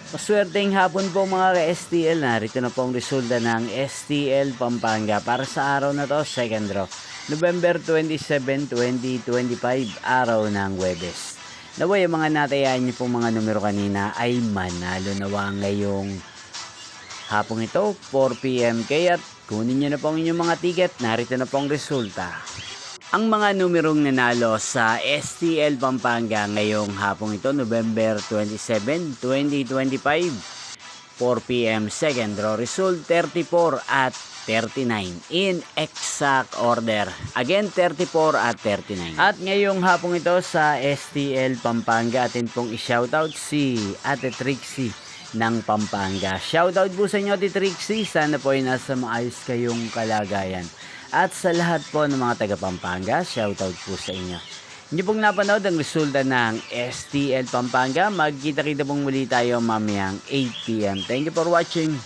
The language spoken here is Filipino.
Maswerteng hapon po mga ka-STL. Narito na po ang resulta ng STL Pampanga para sa araw na to, second draw. November 27, 2025, araw ng Huwebes. Naway, yung mga natayaan niyo pong mga numero kanina ay manalo nawa ngayong hapong ito, 4 PM. Kaya't kunin niyo na po ang inyong mga ticket. Narito na po ang resulta. Ang mga numerong nanalo sa STL Pampanga ngayong hapong ito, November 27, 2025, 4 PM, second draw result, 34 at 39 in exact order. Again, 34 at 39. At ngayong hapong ito sa STL Pampanga, atin pong i-shoutout si Ate Trixie ng Pampanga. Shoutout po sa inyo, Ate Trixie. Sana po ay nasa maayos kayong kalagayan. At sa lahat po ng mga taga Pampanga, shoutout po sa inyo. Hindi pong napanood ang resulta ng STL Pampanga. Magkita-kita pong muli tayo mamayang 8 PM. Thank you for watching.